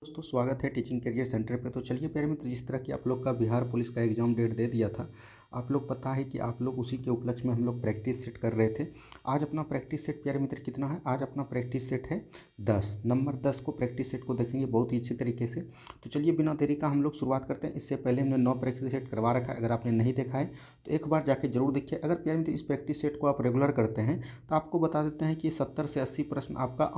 दोस्तों स्वागत है टीचिंग करियर सेंटर पे। तो चलिए प्यारे मित्र, जिस तरह की आप लोग का बिहार पुलिस का एग्ज़ाम डेट दे दिया था, आप लोग पता है कि आप लोग उसी के उपलक्ष्य में हम लोग प्रैक्टिस सेट कर रहे थे। आज अपना प्रैक्टिस सेट प्यारे मित्र कितना है? आज अपना प्रैक्टिस सेट है 10 नंबर 10 को प्रैक्टिस सेट को देखेंगे बहुत ही अच्छे तरीके से। तो चलिए बिना देरी का हम लोग शुरुआत करते हैं। इससे पहले हमने 9 प्रैक्टिस सेट करवा रखा है, अगर आपने नहीं देखा है तो एक बार जाके जरूर देखिए। अगर प्यारे मित्र इस प्रैक्टिस सेट को आप रेगुलर करते हैं तो आपको बता देते हैं कि 70 से 80 प्रश्न आपका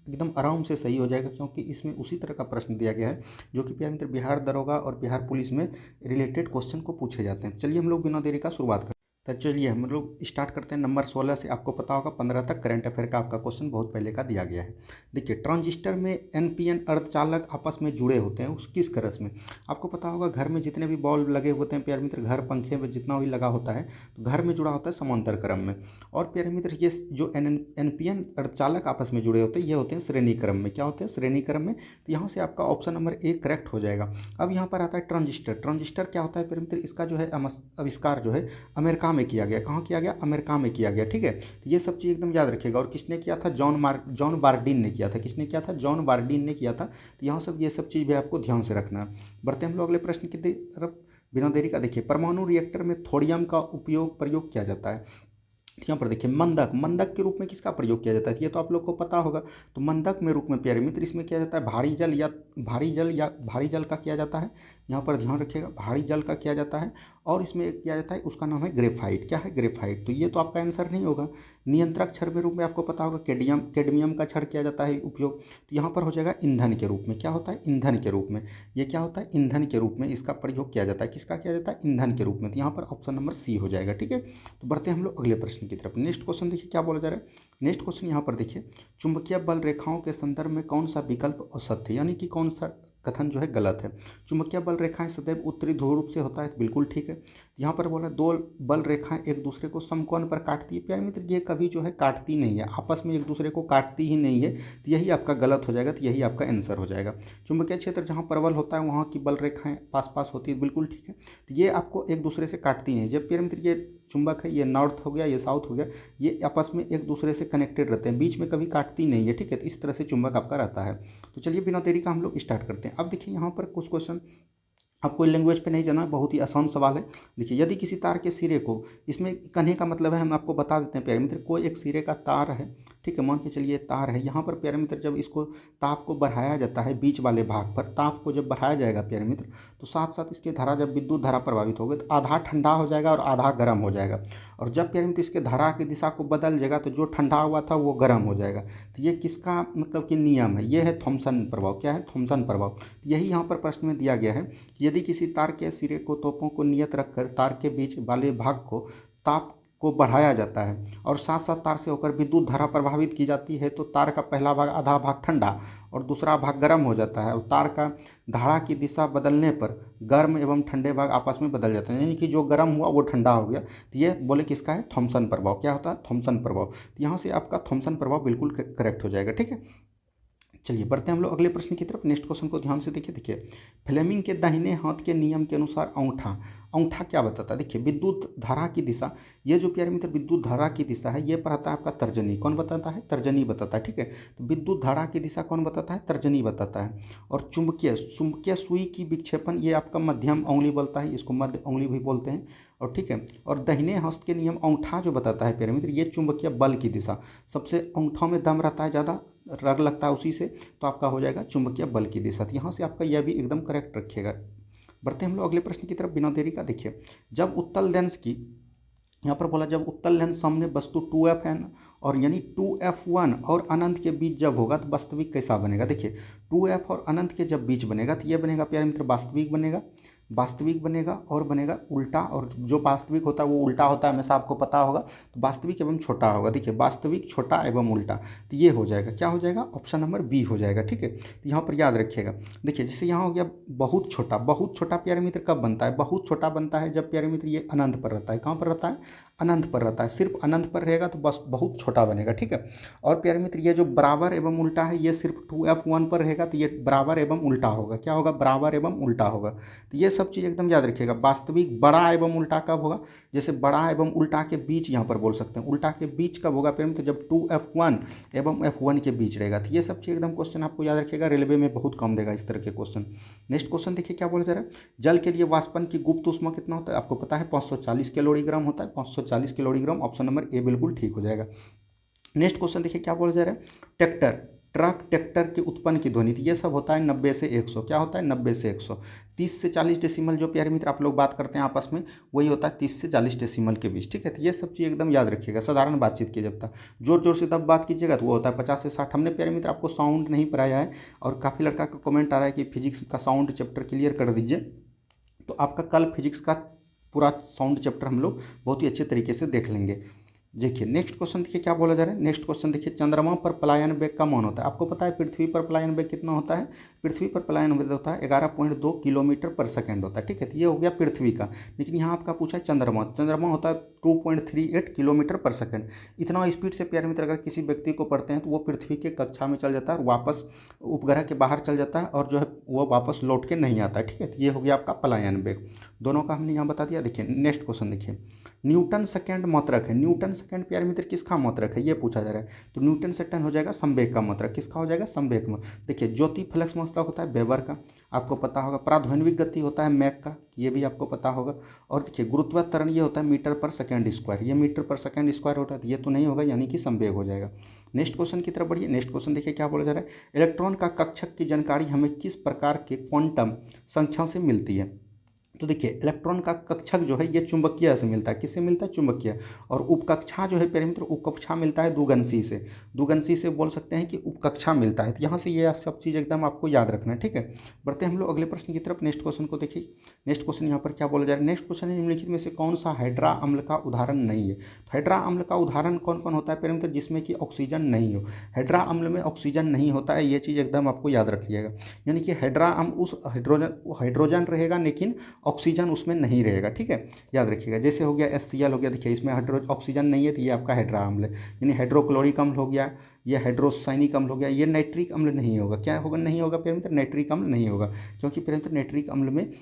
एकदम आराम से सही हो जाएगा, क्योंकि इसमें उसी तरह का प्रश्न दिया गया है जो कि प्यारे मित्र बिहार दरोगा और बिहार पुलिस में रिलेटेड क्वेश्चन को पूछे जाते हैं। चलिए हम लोग बिना देरी का शुरुआत करते हैं। तो चलिए हम लोग स्टार्ट करते हैं नंबर 16 से। आपको पता होगा 15 तक करंट अफेयर का आपका क्वेश्चन बहुत पहले का दिया गया है। देखिए, ट्रांजिस्टर में एनपीएन अर्धचालक आपस में जुड़े होते हैं उस किस क्रम में? आपको पता होगा घर में जितने भी बल्ब लगे होते हैं प्यारे मित्र, घर पंखे में जितना भी लगा होता है तो घर में जुड़ा होता है समांतर क्रम में। और प्यारे मित्र ये जो एनपीएन अर्धचालक आपस में जुड़े होते हैं ये होते हैं श्रेणी क्रम में। क्या होते हैं? श्रेणी क्रम में। तो यहाँ से आपका ऑप्शन नंबर 1 करेक्ट हो जाएगा। अब यहाँ पर आता है ट्रांजिस्टर। ट्रांजिस्टर क्या होता है प्यारे मित्र? इसका जो है आविष्कार जो है अमेरिका में किया गया। कहाँ किया गया? अमेरिका में किया गया। ठीक है, तो ये सब चीज़ एकदम याद रखिएगा। और किसने किया था? जॉन बारडीन ने किया था। किसने किया था? जॉन बारडीन ने किया था। तो यहाँ सब ये सब चीज़ भी आपको ध्यान से रखना है। बढ़ते हम लोग अगले प्रश्न की तरफ बिना देरी का। देखिए, परमाणु रिएक्टर में थोड़ियम का प्रयोग किया जाता है। यहाँ पर देखिए, मंदक मंदक के रूप में किसका प्रयोग किया जाता है? ये तो आप लोग को पता होगा। तो मंदक में रूप में प्यारे मित्र इसमें किया जाता है भारी जल का किया जाता है। यहाँ पर ध्यान रखिएगा, भारी जल का किया जाता है। और इसमें एक किया जाता है, उसका नाम है ग्रेफाइट। क्या है? ग्रेफाइट। तो ये तो आपका आंसर नहीं होगा। नियंत्रक क्षार के रूप में आपको पता होगा कैडमियम का क्षार किया जाता है उपयोग। तो यहाँ पर हो जाएगा ईंधन के रूप में। क्या होता है? ईंधन के रूप में। ये क्या होता है? ईंधन के रूप में इसका प्रयोग किया जाता है। किसका किया जाता है? ईंधन के रूप में। तो यहाँ पर ऑप्शन नंबर सी हो जाएगा। ठीक है, तो बढ़ते हैं हम लोग अगले प्रश्न की तरफ। नेक्स्ट क्वेश्चन देखिए क्या बोला जा रहा है। नेक्स्ट क्वेश्चन यहाँ पर देखिए, चुंबकीय बल रेखाओं के संदर्भ में कौन सा विकल्प असत्य है, यानी कि कौन सा कथन जो है गलत है? चुंबकीय बल रेखाएं सदैव उत्तरी ध्रुव रूप से होता है, तो बिल्कुल ठीक है। यहाँ पर बोला दो बल रेखाएं एक दूसरे को समकोण पर काटती है। प्यारे मित्र ये कभी जो है काटती नहीं है, आपस में एक दूसरे को काटती ही नहीं है। तो यही आपका गलत हो जाएगा। तो यही आपका आंसर हो जाएगा। चुंबकीय क्षेत्र जहाँ प्रबल होता है वहाँ की बल रेखाएं पास पास होती है, बिल्कुल ठीक है। तो ये आपको एक दूसरे से काटती नहीं है। जब प्यारे मित्र ये चुंबक है, ये नॉर्थ हो गया, ये साउथ हो गया, ये आपस में एक दूसरे से कनेक्टेड रहते हैं, बीच में कभी काटती नहीं है। ठीक है, तो इस तरह से चुंबक आपका रहता है। तो चलिए बिना देरी का हम लोग स्टार्ट करते हैं। अब देखिए यहाँ पर कुछ क्वेश्चन आपको लैंग्वेज पे नहीं जाना, बहुत ही आसान सवाल है। देखिए, यदि किसी तार के सिरे को, इसमें कहने का मतलब है हम आपको बता देते हैं प्यारे मित्र, कोई एक सिरे का तार है, ठीक है, मान के चलिए तार है। यहाँ पर प्यारे मित्र जब इसको ताप को बढ़ाया जाता है बीच वाले भाग पर, ताप को जब बढ़ाया जाएगा प्यारे मित्र, तो साथ साथ इसकी धारा, जब विद्युत धारा प्रभावित होगी तो आधा ठंडा हो जाएगा और आधा गर्म हो जाएगा। और जब प्यारे मित्र इसके धारा की दिशा को बदल जाएगा तो जो ठंडा हुआ था वो गर्म हो जाएगा। तो ये किसका मतलब कि नियम है? ये है थॉमसन प्रभाव। क्या है? थॉमसन प्रभाव। यही यहाँ पर प्रश्न में दिया गया है कि यदि किसी तार के सिरे को तोपों को नियत रखकर तार के बीच वाले भाग को ताप को बढ़ाया जाता है और साथ साथ तार से होकर विद्युत धारा प्रभावित की जाती है, तो तार का पहला भाग, आधा भाग ठंडा और दूसरा भाग गर्म हो जाता है। और तार का धारा की दिशा बदलने पर गर्म एवं ठंडे भाग आपस में बदल जाते हैं, यानी कि जो गर्म हुआ वो ठंडा हो गया। तो ये बोले किसका है? थॉमसन प्रभाव। क्या होता है? थॉमसन प्रभाव। तो यहाँ से आपका थॉमसन प्रभाव बिल्कुल करेक्ट हो जाएगा। ठीक है, चलिए बढ़ते हैं हम लोग अगले प्रश्न की तरफ। नेक्स्ट क्वेश्चन को ध्यान से देखिए। देखिए, फ्लेमिंग के दाहिने हाथ के नियम के अनुसार अंगूठा अंगूठा क्या बताता है? देखिए, विद्युत धारा की दिशा, ये जो प्यारे मित्र विद्युत धारा की दिशा है ये बताता है आपका तर्जनी। कौन बताता है? तर्जनी बताता है। ठीक है, तो विद्युत धारा की दिशा कौन बताता है? तर्जनी बताता है। और चुंबकीय सुई की विक्षेपण ये आपका मध्यम उंगली बोलता है, इसको मध्य उंगली भी बोलते हैं। और ठीक है, और दाहिने हस्त के नियम अंगूठा जो बताता है प्यारे मित्र, ये चुंबकीय बल की दिशा, सबसे अंगूठों में दम रहता है, ज़्यादा रग लगता है उसी से, तो आपका हो जाएगा चुंबकीय बल की दिशा। तो यहाँ से आपका यह भी एकदम करेक्ट रखिएगा। बढ़ते हम लोग अगले प्रश्न की तरफ बिना देरी का। देखिए, जब उत्तल लेंस की, यहाँ पर बोला जब उत्तल लेंस सामने वस्तु 2f और यानी 2f1 और अनंत के बीच जब होगा तो वास्तविक कैसा बनेगा? देखिए, 2f और अनंत के जब बीच बनेगा तो ये बनेगा प्यारे मित्र वास्तविक बनेगा। वास्तविक बनेगा और बनेगा उल्टा, और जो वास्तविक होता है वो उल्टा होता है, हमेशा आपको पता होगा। तो वास्तविक एवं छोटा होगा। देखिए, वास्तविक छोटा एवं उल्टा, तो ये हो जाएगा, क्या हो जाएगा? ऑप्शन नंबर बी हो जाएगा। ठीक है, तो यहाँ पर याद रखिएगा। देखिए, जैसे यहाँ हो गया बहुत छोटा। बहुत छोटा प्यारे मित्र कब बनता है? बहुत छोटा बनता है जब प्यारे मित्र ये अनंत पर रहता है। कहाँ पर रहता है? अनंत पर रहता है, सिर्फ अनंत पर रहेगा तो बस बहुत छोटा बनेगा, ठीक है। और प्यारे मित्र ये जो बराबर एवं उल्टा है ये सिर्फ 2f1 पर रहेगा तो ये बराबर एवं उल्टा होगा, क्या होगा, बराबर एवं उल्टा होगा। तो ये सब चीज़ एकदम याद रखिएगा। वास्तविक बड़ा एवं उल्टा कब होगा, जैसे बड़ा एवं उल्टा के बीच यहाँ पर बोल सकते हैं, उल्टा के बीच कब होगा प्यारे मित्र, जब 2f1 एवं f1 के बीच रहेगा। तो ये सब चीज़ एकदम क्वेश्चन आपको याद रखिएगा, रेलवे में बहुत कम देगा इस तरह के क्वेश्चन। नेक्स्ट क्वेश्चन देखिए क्या बोला जा रहा है, जल के लिए वाष्पन की गुप्त ऊष्मा कितना होता है, आपको पता है 540 कैलोरीग्राम होता है, 540 कैलोरीग्राम, ऑप्शन नंबर ए बिल्कुल ठीक हो जाएगा। नेक्स्ट क्वेश्चन देखिए क्या बोला जा रहा है, ट्रैक्टर, ट्रक, ट्रैक्टर के उत्पन्न की ध्वनि, ये सब होता है 90 से 100, क्या होता है 90 से 100। 30 से 40 डेसिमल जो प्यारे मित्र आप लोग बात करते हैं आपस में, वही होता है 30 से 40 डेसिमल के बीच, ठीक है। तो ये सब चीज़ एकदम याद रखिएगा। साधारण बातचीत की जब तक जोर जोर से तब बात कीजिएगा तो वो होता है 50 से 60। हमने प्यारे मित्र आपको साउंड नहीं पढ़ाया है, और काफ़ी लड़का का कमेंट आ रहा है कि फिजिक्स का साउंड चैप्टर क्लियर कर दीजिए, तो आपका कल फिजिक्स का पूरा साउंड चैप्टर हम लोग बहुत ही अच्छे तरीके से देख लेंगे। देखिए नेक्स्ट क्वेश्चन देखिए क्या बोला जा रहा है, नेक्स्ट क्वेश्चन देखिए, चंद्रमा पर पलायन वेग का मान होता है, आपको पता है पृथ्वी पर पलायन वेग कितना होता है, पृथ्वी पर पलायन वेग होता है 11.2 किलोमीटर पर सेकंड होता है, ठीक है। तो ये हो गया पृथ्वी का, लेकिन यहाँ आपका पूछा है चंद्रमा, चंद्रमा होता है 2.38 किलोमीटर पर सेकंड। इतना स्पीड से प्यारे मित्र अगर किसी व्यक्ति को पढ़ते हैं तो वो पृथ्वी के कक्षा में चल जाता है और वापस उपग्रह के बाहर चल जाता है, और जो है वो वापस लौट के नहीं आता है, ठीक है। तो ये हो गया आपका पलायन वेग, दोनों का हमने यहाँ बता दिया। देखिए नेक्स्ट क्वेश्चन देखिए, न्यूटन सेकंड मात्रक है, न्यूटन सेकंड प्यारे मित्र किसका मात्रक है ये पूछा जा रहा है, तो न्यूटन सेकंड हो जाएगा संवेग का मात्रक, किसका हो जाएगा, संवेग में। देखिए ज्योति फ्लक्स मात्रक होता है वेबर का, आपको पता होगा। प्राध्वनिक गति होता है मैक का, ये भी आपको पता होगा। और देखिए गुरुत्वाकर्षण ये होता है मीटर पर सेकंड स्क्वायर, ये मीटर पर सेकंड स्क्वायर होता है, तो ये तो नहीं होगा, यानी कि संवेग हो जाएगा। नेक्स्ट क्वेश्चन की तरफ बढ़िए। नेक्स्ट क्वेश्चन देखिए क्या बोला जा रहा है, इलेक्ट्रॉन का कक्षक की जानकारी हमें किस प्रकार के क्वांटम संख्या से मिलती है, तो देखिए इलेक्ट्रॉन का कक्षक जो है ये चुंबकीय से मिलता है, किससे मिलता है, चुंबकीय। और उपकक्षा जो है प्यारे मित्र, उपकक्षा मिलता है दुगंशी से, दुगंशी से बोल सकते हैं कि उपकक्षा मिलता है। तो यहाँ से ये सब चीज़ एकदम आपको याद रखना है, ठीक है। बढ़ते हैं हम लोग अगले प्रश्न की तरफ। नेक्स्ट क्वेश्चन को देखिए, नेक्स्ट क्वेश्चन यहाँ पर क्या बोला जा रहा है, नेक्स्ट क्वेश्चन है निम्नलिखित में से कौन सा हाइड्रा अम्ल का उदाहरण नहीं है। हाइड्रा अम्ल का उदाहरण कौन कौन होता है प्यारे मित्र, जिसमें कि ऑक्सीजन नहीं हो। हाइड्रा अम्ल में ऑक्सीजन नहीं होता है, ये चीज़ एकदम आपको याद रखिएगा। यानी कि हाइड्रा अम्ल उस हाइड्रोजन रहेगा लेकिन ऑक्सीजन उसमें नहीं रहेगा, ठीक है, याद रखिएगा। जैसे हो गया HCl हो गया, देखिए इसमें ऑक्सीजन नहीं है तो ये आपका हाइड्रा अम्ल है। यानी हाइड्रोक्लोरिक अम्ल हो गया, ये हाइड्रोसाइनिक अम्ल हो गया, ये नाइट्रिक अम्ल नहीं होगा। क्या होगा, नहीं होगा प्यारे मित्र, नाइट्रिक अम्ल नहीं होगा, क्योंकि प्यारे मित्र नाइट्रिक अम्ल में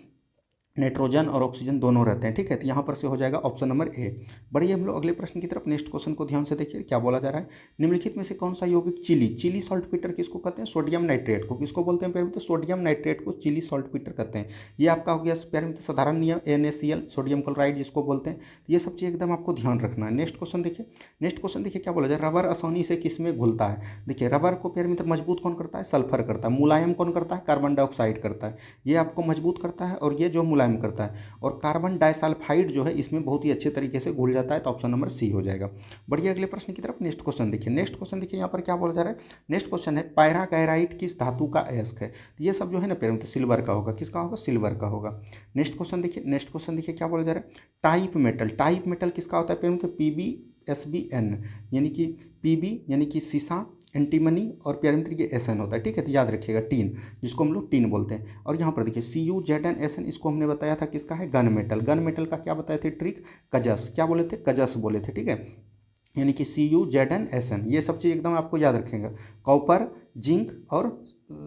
नाइट्रोजन और ऑक्सीजन दोनों रहते हैं, ठीक है। तो यहाँ पर से हो जाएगा ऑप्शन नंबर ए। बढ़िए हम लोग अगले प्रश्न की तरफ। नेक्स्ट क्वेश्चन को ध्यान से देखिए क्या बोला जा रहा है, निम्नलिखित में से कौन सा यौगिक चिली, चिली सॉल्टपीटर किसको कहते हैं, सोडियम नाइट्रेट को, किसको बोलते हैं प्यारे मित्र, सोडियम नाइट्रेट को चिली सॉल्टपीटर कहते हैं। ये आपका हो गया प्यारे मित्र साधारण नियम, NaCl सोडियम क्लोराइड जिसको बोलते हैं। तो ये सब चीज़ एकदम आपको ध्यान रखना है। नेक्स्ट क्वेश्चन देखिए, नेक्स्ट क्वेश्चन देखिए क्या बोला जाए, रबर आसानी से किस में घुलता है। देखिए रबर को प्यारे मित्र मजबूत कौन करता है, सल्फर करता है। मुलायम कौन करता है, कार्बन डाइऑक्साइड करता है। ये आपको मजबूत करता है और ये जो मुलायम करता है। और कार्बन डाइसल्फाइड जो है इसमें बहुत ही अच्छे तरीके से घुल जाता है, तो ऑप्शन नंबर सी हो जाएगा। बढ़िए अगले प्रश्न की तरफ। नेक्स्ट क्वेश्चन देखिए, नेक्स्ट क्वेश्चन देखिए यहाँ पर क्या बोला जा रहा है, नेक्स्ट क्वेश्चन है पैरागैराइट किस धातु का अयस्क है। तो ये सब जो है ना प्यारे मित्र सिल्वर का होगा, किसका होगा, सिल्वर का होगा। नेक्स्ट क्वेश्चन देखिए, नेक्स्ट क्वेश्चन देखिए क्या बोला जा रहा है, टाइप मेटल, टाइप मेटल किसका होता है प्यारे मित्र, PbSbN, यानी कि Pb यानी कि सीसा, एंटीमनी, और प्यारे मित्र ये SN होता है, ठीक है। तो याद रखिएगा टीन, जिसको हम लोग टीन बोलते हैं। और यहाँ पर देखिए CuZnSn, इसको हमने बताया था किसका है, गन मेटल। गन मेटल का क्या बताए थे ट्रिक, कजस, क्या बोले थे, कजस बोले थे, ठीक है। यानी कि CuZnSn, ये सब चीज़ एकदम आपको याद रखेगा। कॉपर, जिंक और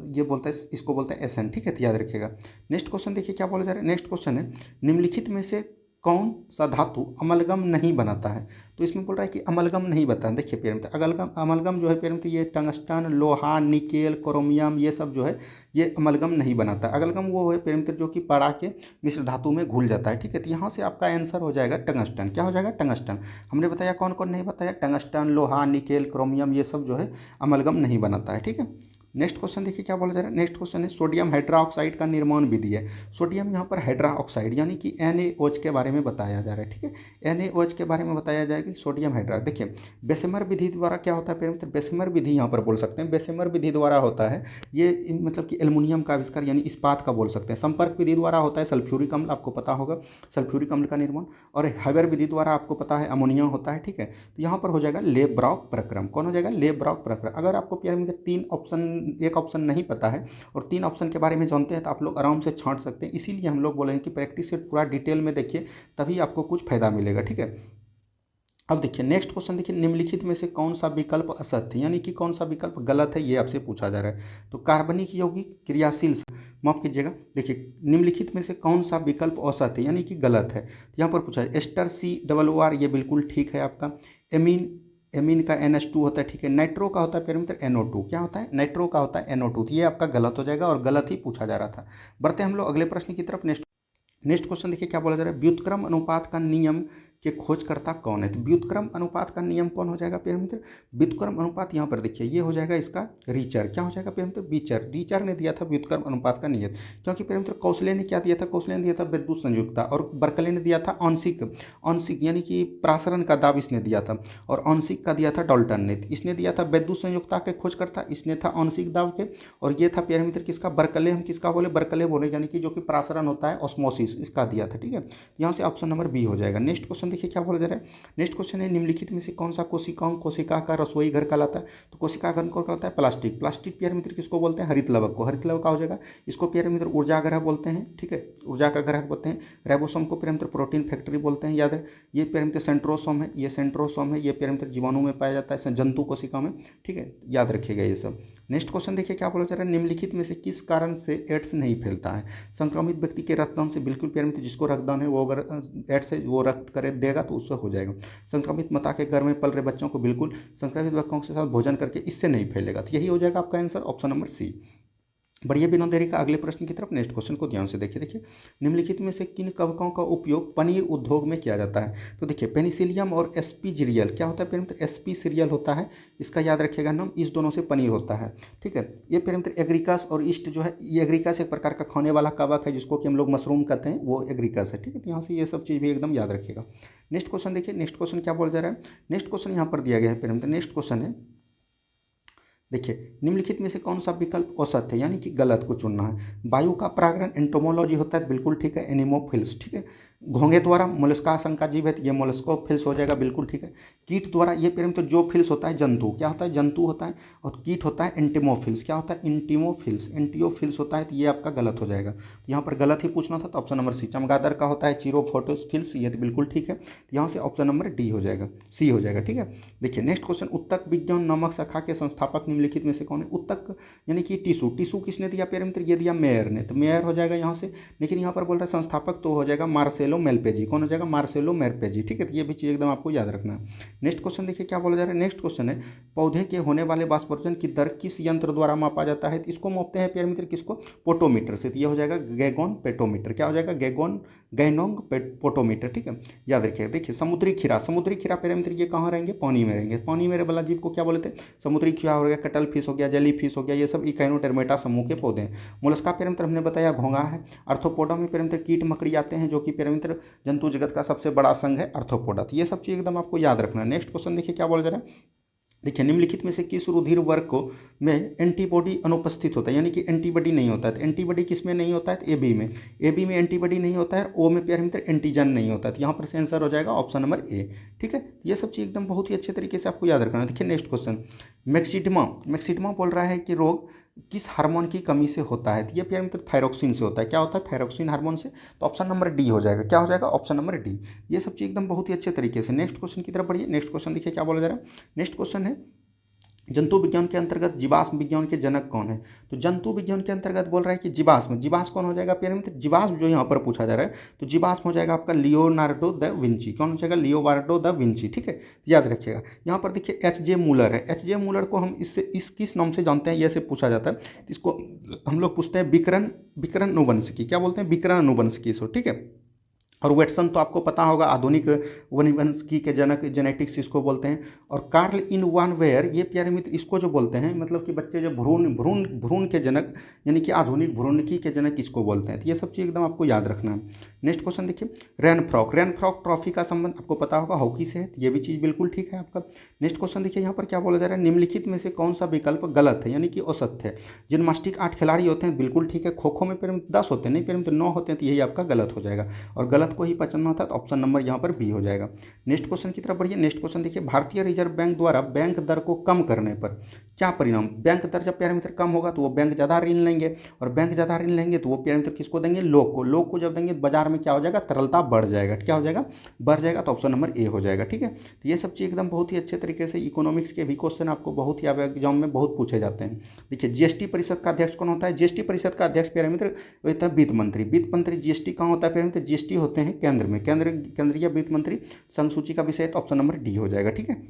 ये बोलता है, इसको बोलते हैं SN, ठीक है। तो याद रखिएगा। नेक्स्ट क्वेश्चन देखिए क्या बोला जा रहा है, नेक्स्ट क्वेश्चन है निम्नलिखित में से कौन सा धातु अमलगम नहीं बनाता है। तो इसमें बोल रहा है कि अमलगम नहीं बनता है। देखिए प्यारे मित्र अमलगम जो है प्यारे मित्र, ये टंगस्टन, लोहा, निकेल, क्रोमियम, ये सब जो है ये अमलगम नहीं बनाता। अमलगम वो है प्यारे मित्र जो कि पड़ा के मिश्र धातु में घुल जाता है, ठीक है। तो यहाँ से आपका आंसर हो जाएगा टंगस्टन। क्या हो जाएगा, टंगस्टन। हमने बताया कौन कौन नहीं बताया, टंगस्टन, लोहा, निकेल, क्रोमियम, ये सब जो है अमलगम नहीं बनाता है, ठीक है। नेक्स्ट क्वेश्चन देखिए क्या बोला जा रहा है, नेक्स्ट क्वेश्चन है सोडियम हाइड्रोक्साइड का निर्माण विधि है। सोडियम यहाँ पर हाइड्रोक्साइड यानी कि NaOH के बारे में बताया जा रहा है, ठीक है। NaOH के बारे में बताया जाएगा सोडियम हाइड्रा। देखिए बेसेमर विधि द्वारा क्या होता है प्यारे मित्र, बेसेमर विधि यहाँ पर बोल सकते हैं, बेसेमर विधि द्वारा होता है ये, मतलब कि एल्युमिनियम का आविष्कार यानी इस्पात का बोल सकते हैं। संपर्क विधि द्वारा होता है सल्फ्यूरिक अम्ल, आपको पता होगा सल्फ्यूरिक अम्ल का निर्माण। और हाइबर विधि द्वारा आपको पता है अमोनिया होता है, ठीक है। तो यहाँ पर हो जाएगा ले ब्रॉक प्रक्रम। कौन हो जाएगा, ले ब्रॉक प्रक्रम। अगर आपको प्यारे मित्र तीन ऑप्शन, एक ऑप्शन नहीं पता है और तीन ऑप्शन के बारे में जानते हैं तो आप लोग आराम से छांट सकते हैं। इसीलिए हम लोग बोलेंगे कि प्रैक्टिस सेट पूरा डिटेल में देखिए, तभी आपको कुछ फायदा मिलेगा, ठीक है। अब देखिए नेक्स्ट क्वेश्चन, देखिए निम्नलिखित में से कौन सा विकल्प असत्य, यानी कि कौन सा विकल्प गलत है, ये आपसे पूछा जा रहा है। तो कार्बनिक यौगिक क्रियाशील, माफ कीजिएगा, देखिए निम्नलिखित में से कौन सा विकल्प असत्य है यानी कि गलत है। तो यहाँ पर पूछा है एस्टर COOR, ये बिल्कुल ठीक है आपका। एमीन, एमीन का NH2 होता है, ठीक है। नाइट्रो का होता है प्यारे मित्र NO2, क्या होता है, नाइट्रो का होता है NO2, तो ये आपका गलत हो जाएगा और गलत ही पूछा जा रहा था। बढ़ते हम लोग अगले प्रश्न की तरफ। नेक्स्ट नेक्स्ट क्वेश्चन देखिए क्या बोला जा रहा है, व्युत्क्रम अनुपात का नियम के खोजकर्ता कौन है। तो व्युत्क्रम अनुपात का नियम कौन हो जाएगा प्यारे मित्र, व्युत्क्रम अनुपात यहाँ पर देखिए ये हो जाएगा इसका रीचर, क्या हो जाएगा प्यारे मित्र, रीचर। रीचर ने दिया था व्युत्क्रम अनुपात का नियत, क्योंकि प्यारे मित्र कौशले ने क्या दिया था, कौशले ने दिया था विद्युत संयुक्ता, और बर्कले ने दिया था आंशिक, आंशिक यानी कि प्रासरण का दाब इसने दिया था, और आंशिक का दिया था डाल्टन ने। इसने दिया था विद्युत संयुक्ता के खोजकर्ता, इसने था आंशिक दाब के, और ये था प्यारे मित्र किसका, बर्कले, हम किसका बोले, बर्कले बोले, यानी कि जो कि प्रासरण होता है ऑस्मोसिस, इसका दिया था, ठीक है। यहाँ से ऑप्शन नंबर बी हो जाएगा। नेक्स्ट क्वेश्चन देखिए क्या बोला जा रहा है, नेक्स्ट क्वेश्चन है निम्नलिखित में से कौन सा कोशिकाओं कोशिका का रसोई घर कहलाता है। तो कोशिका घर को कहलाता है प्लास्टिक। प्लास्टिक प्यारे मित्र किसको बोलते हैं, हरित लवक को। हरित लवक का हो जाएगा, इसको प्यारे मित्र ऊर्जा ग्रह बोलते हैं, ठीक है, ऊर्जा का ग्रह बोलते हैं। राइबोसोम को प्यारे मित्र प्रोटीन फैक्ट्री बोलते हैं, याद है। ये प्यारे मित्र सेंट्रोसोम है, ये सेंट्रोसोम है, ये प्यारे मित्र जीवाणु में पाया जाता है, जंतु कोशिका में, ठीक है, याद रखिएगा ये सब। नेक्स्ट क्वेश्चन देखिए क्या बोला जा रहा है, निम्नलिखित में से किस कारण से एड्स नहीं फैलता है। संक्रमित व्यक्ति के रक्तदान से, बिल्कुल प्यारे मित्र जिसको रक्तदान है वो अगर एड्स है वो रक्त करे देगा तो उससे हो जाएगा। संक्रमित माता के घर में पल रहे बच्चों को बिल्कुल संक्रमित व्यक्तियों के साथ भोजन करके इससे नहीं फैलेगा। तो यही हो जाएगा आपका आंसर, ऑप्शन नंबर सी। बढ़िए बिना देरी का अगले प्रश्न की तरफ। नेक्स्ट क्वेश्चन को ध्यान से देखिए। देखिए निम्नलिखित में से किन कवकों का उपयोग पनीर उद्योग में किया जाता है। तो देखिए पेनिसिलियम और एस्पीजिरियल, क्या होता है पेरिमित्र, एस्पीसिरियल होता है, इसका याद रखिएगा नाम, इस दोनों से पनीर होता है, ठीक है। ये पेरिमित्र एग्रीकस और ईस्ट जो है, ये एग्रीकस एक प्रकार का खाने वाला कवक है जिसको कि हम लोग मशरूम कहते हैं, वो एग्रीकस है, ठीक है। तो यहाँ से ये सब चीज़ भी एकदम याद रखिएगा। नेक्स्ट क्वेश्चन देखिए, नेक्स्ट क्वेश्चन क्या बोल जा रहा है, नेक्स्ट क्वेश्चन यहाँ पर दिया गया है पेरिमित्र। नेक्स्ट क्वेश्चन है देखिए निम्नलिखित में से कौन सा विकल्प औसत है, यानी कि गलत को चुनना है। वायु का परागण एंटोमोलॉजी होता है, बिल्कुल ठीक है, एनिमोफिल्स, ठीक है। घोंगे द्वारा मोलस्का आशंका जीव है, तो ये मोलस्कोफिल्स हो जाएगा, बिल्कुल ठीक है। कीट द्वारा, ये प्रेम तो जो फिल्स होता है जंतु, क्या होता है, जंतु होता है, और कीट होता है एंटिमोफिल्स, क्या होता है, इंटीमोफिल्स, एंटियोफिल्स होता है, तो ये आपका गलत हो जाएगा। तो यहाँ पर गलत ही पूछना था, तो ऑप्शन नंबर सी। चमगादड़ का होता है चीरोफोटोफिल्स, ये तो बिल्कुल ठीक है। तो यहाँ से ऑप्शन नंबर डी हो जाएगा, सी हो जाएगा, ठीक है। देखिए नेक्स्ट क्वेश्चन, उत्तक विज्ञान नामक शाखा के संस्थापक निम्नलिखित में से कौन है। उत्तक यानी कि टिशू, टिशू किसने दिया प्यारे मित्र, ये दिया मेयर ने, तो मेयर हो जाएगा यहाँ से। लेकिन यहाँ पर बोल रहा है संस्थापक, तो हो जाएगा मार्सेलो मेलपेजी, कौन हो जाएगा, मार्सेलो मेलपेजी, ठीक है। तो ये भी चीज़ एकदम आपको याद रखना है। नेक्स्ट क्वेश्चन देखिए क्या बोला जा रहा है, नेक्स्ट क्वेश्चन है पौधे के होने वाले वाष्पोत्सर्जन की दर किस यंत्र द्वारा मापा जाता है। तो इसको मापते हैं प्यारे मित्र किसको, पोटोमीटर से, तो ये हो जाएगा गैगोन पेटोमीटर, क्या हो जाएगा, गैगोन गैनोंग पोटोमीटर, ठीक है, याद रखिएगा। देखिए समुद्री खीरा, समुद्री खीरा प्यारे मित्र ये कहाँ रहेंगे, पानी में रहेंगे। पानी में वाला जीव को क्या बोलते हैं, समुद्री खीरा हो गया, कटल फिश हो गया, जेली फिश हो गया, ये सब इकाइनोडर्मेटा समूह के पौधे हैं। मोलस्का प्यारे मित्र हमने बताया घोंगा है। आर्थ्रोपोडा में प्यारे मित्र कीट मकड़ी आते हैं, जो कि प्यारे मित्र जंतु जगत का सबसे बड़ा संघ है आर्थ्रोपोडा। तो ये सब चीज़ एकदम आपको याद रखना है। नेक्स्ट क्वेश्चन देखिए क्या बोला जा रहा है, देखिए निम्नलिखित में से किस रुधिर वर्ग को में एंटीबॉडी अनुपस्थित होता है, यानी कि एंटीबॉडी नहीं होता है। तो एंटीबॉडी किस में नहीं होता है, तो ए बी में, ए बी में एंटीबॉडी नहीं होता है, ओ में प्यारे मित्र एंटीजन नहीं होता है। तो यहाँ पर से आंसर हो जाएगा ऑप्शन नंबर ए, ठीक है। ये सब चीज़ एकदम बहुत ही अच्छे तरीके से आपको याद रखना है। देखिए नेक्स्ट क्वेश्चन, मैक्सिडमा, मैक्सिडमा बोल रहा है कि रोग किस हार्मोन की कमी से होता है। तो ये प्यारे मित्र थायरोक्सिन से होता है, क्या होता है, थायरोक्सिन हार्मोन से। तो ऑप्शन नंबर डी हो जाएगा, क्या हो जाएगा, ऑप्शन नंबर डी। ये सब चीज़ एकदम बहुत ही अच्छे तरीके से। नेक्स्ट क्वेश्चन की तरफ बढ़िए। नेक्स्ट क्वेश्चन देखिए क्या बोला जा रहा है, नेक्स्ट क्वेश्चन है जंतु विज्ञान के अंतर्गत जीवाश्म विज्ञान के जनक कौन है। तो जंतु विज्ञान के अंतर्गत बोल रहा है कि जीवाश्म, जीवाश्म कौन हो जाएगा प्यारे मित्र, जीवाश्म जो यहाँ पर पूछा जा रहा है, तो जीवाश्म हो जाएगा आपका लियोनार्डो द विंची, कौन हो जाएगा, लियोनार्डो द विंची, ठीक है, याद रखिएगा। यहाँ पर देखिए एच.जे. मूलर है, एच.जे. मूलर को हम इस किस नाम से जानते हैं, ये से पूछा जाता है। इसको हम लोग पूछते हैं विकरण, विकरण अनुवंशिकी, क्या बोलते हैं, विकरण अनुवंशिकी, सो ठीक है। और वेटसन तो आपको पता होगा, आधुनिक वंशिकी के जनक, जेनेटिक्स इसको बोलते हैं। और कार्ल इन वान वेयर, ये प्यारे मित्र इसको जो बोलते हैं, मतलब कि बच्चे जो भ्रूण भ्रूण भ्रूण के जनक, यानी कि आधुनिक भ्रूणकी के जनक इसको बोलते हैं। तो ये सब चीज़ एकदम आपको याद रखना है। नेक्स्ट क्वेश्चन देखिए, रैनफ्रॉक, रैनफ्रॉक ट्रॉफी का संबंध आपको पता होगा हॉकी से है, तो ये भी चीज़ बिल्कुल ठीक है आपका। नेक्स्ट क्वेश्चन देखिए यहाँ पर क्या बोला जा रहा है, निम्नलिखित में से कौन सा विकल्प गलत है, यानी कि असत्य है। जिम्नास्टिक 8 खिलाड़ी होते हैं, बिल्कुल ठीक है। खो खो में प्यारे मित्र 10 होते हैं, नहीं प्यारे मित्र 9 होते हैं, तो यही आपका गलत हो जाएगा। और गलत को ही पचना होता है, तो ऑप्शन नंबर यहाँ पर बी हो जाएगा। नेक्स्ट क्वेश्चन की तरफ बढ़िए। नेक्स्ट क्वेश्चन देखिए, भारतीय रिजर्व बैंक द्वारा बैंक दर को कम करने पर क्या परिणाम। बैंक दर जब प्यारे मित्र कम होगा तो वो बैंक ज़्यादा ऋण लेंगे, और बैंक ज़्यादा ऋण लेंगे तो वो प्यारे मित्र किसको देंगे, लोग को। लोग को जब देंगे बाजार में क्या हो जाएगा, तरलता बढ़ जाएगा। क्या हो जाएगा, बढ़ जाएगा, तो ऑप्शन नंबर ए हो जाएगा। ठीक है, तो ये सब चीज़ एकदम बहुत ही अच्छे तरीके से इकोनॉमिक्स के भी क्वेश्चन आपको बहुत ही एग्जाम में बहुत पूछे जाते हैं। देखिए जीएसटी परिषद का अध्यक्ष कौन होता है, जीएसटी परिषद का अध्यक्ष प्यारे मित्र होता है वित्त मंत्री। वित्त मंत्री जीएसटी कहाँ होता है प्यारे मित्र, जीएसटी होते हैं केंद्र में, केंद्रीय वित्त मंत्री। संघ सूची का विषय है, तो ऑप्शन नंबर डी हो जाएगा। ठीक है,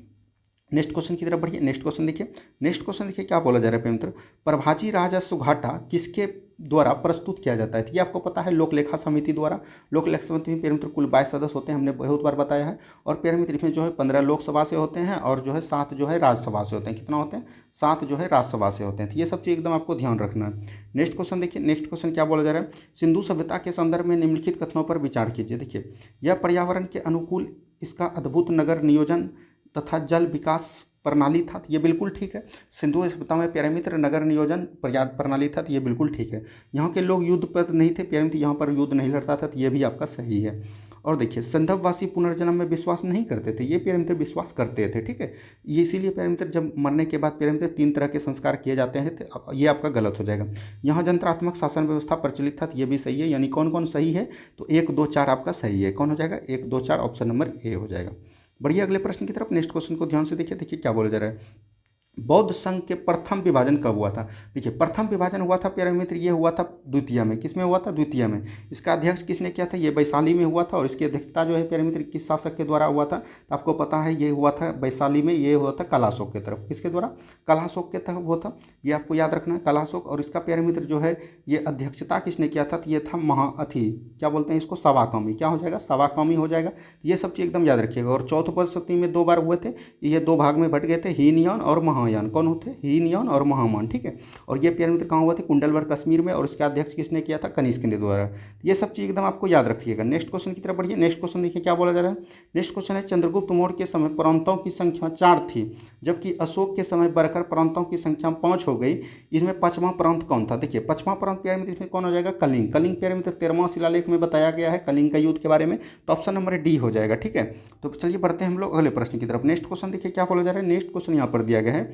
नेक्स्ट क्वेश्चन की तरफ बढ़िए। नेक्स्ट क्वेश्चन देखिए, नेक्स्ट क्वेश्चन देखिए क्या बोला जा रहा है मित्र, प्रभाजी राजस्व घाटा किसके द्वारा प्रस्तुत किया जाता है। तो ये आपको पता है लोक लेखा समिति द्वारा। लोक लेखा समिति में मित्र कुल 22 सदस्य होते हैं, हमने बहुत बार बताया है। और मित्र इसमें जो है 15 लोकसभा से होते हैं और जो है 7 जो है राज्यसभा से होते हैं। कितना होते हैं, 7 जो है राज्यसभा से होते हैं। तो ये सब चीज़ एकदम आपको ध्यान रखना है। नेक्स्ट क्वेश्चन देखिए, नेक्स्ट क्वेश्चन क्या बोला जा रहा है, सिंधु सभ्यता के संदर्भ में निम्नलिखित कथनों पर विचार कीजिए। देखिए यह पर्यावरण के अनुकूल इसका अद्भुत नगर नियोजन तथा जल विकास प्रणाली था। तो ये बिल्कुल ठीक है। सिंधु सभ्यता में प्यारे मित्र नगर नियोजन प्रणाली था, तो ये बिल्कुल ठीक है। यहाँ के लोग युद्ध पर नहीं थे प्यारे मित्र, यहाँ पर युद्ध नहीं लड़ता था, तो ये भी आपका सही है। और देखिए संदर्भवासी पुनर्जन्म में विश्वास नहीं करते थे, ये प्यारे मित्र विश्वास करते थे। ठीक है, ये इसीलिए प्यारे मित्र जब मरने के बाद प्यारे मित्र 3 तरह के संस्कार किए जाते हैं, तो ये आपका गलत हो जाएगा। यहाँ जनतात्मक शासन व्यवस्था प्रचलित था, तो ये भी सही है। यानी कौन कौन सही है, तो 1 2 4 आपका सही है। कौन हो जाएगा, 1 2 4 ऑप्शन नंबर ए हो जाएगा। बढ़िए अगले प्रश्न की तरफ। नेक्स्ट क्वेश्चन को ध्यान से देखिए। देखिए क्या बोला जा रहा है, बौद्ध संघ के प्रथम विभाजन कब हुआ था। देखिए प्रथम विभाजन हुआ था प्यारे मित्र, ये हुआ था द्वितीय में। किस में हुआ था, द्वितीय में। इसका अध्यक्ष किसने किया था, ये वैशाली में हुआ था। और इसकी अध्यक्षता जो है प्यारे मित्र किस शासक के द्वारा हुआ था, तो आपको पता है ये हुआ था वैशाली में, ये हुआ था कलाशोक के तरफ। किसके द्वारा, कलाशोक के तरफ हुआ था, ये आपको याद रखना है, कलाशोक। और इसका प्यारे मित्र जो है ये अध्यक्षता किसने किया था, तो ये था महाअथी, क्या बोलते हैं इसको, सवाकामी। क्या हो जाएगा, सवाकामी हो जाएगा। ये सब चीज़ एकदम याद रखिएगा। और चौथ उपनिषद में 2 बार हुए थे, ये 2 भाग में बट गए थे, हीनयान और महायान। कौन होते, हीनयान और महायान। ठीक है, और ये प्यारे मित्र कहाँ हुआ थे, कुंडलवर कश्मीर में। और इसका अध्यक्ष किसने किया था, कनिष्क के द्वारा। ये सब चीज़ एकदम आपको याद रखिएगा। नेक्स्ट क्वेश्चन की तरफ बढ़िए। नेक्स्ट क्वेश्चन देखिए क्या बोला जा रहा है। नेक्स्ट क्वेश्चन है, चंद्रगुप्त मौर्य के समय प्रांतों की संख्या 4 थी, जबकि अशोक के समय बढ़कर प्रांतों की संख्या 5 हो गई। इसमें 5वां प्रांत कौन था। देखिए 5वां प्रांत प्यारे मित्र इसमें कौन हो जाएगा, कलिंग। कलिंग प्यारे मित्र 13वां शिलालेख में बताया गया है कलिंग का युद्ध के बारे में, तो ऑप्शन नंबर डी हो जाएगा। ठीक है, तो चलिए बढ़ते हैं हम लोग अगले प्रश्न की तरफ। नेक्स्ट क्वेश्चन देखिए क्या बोला जा रहा है। नेक्स्ट क्वेश्चन यहाँ पर दिया गया है,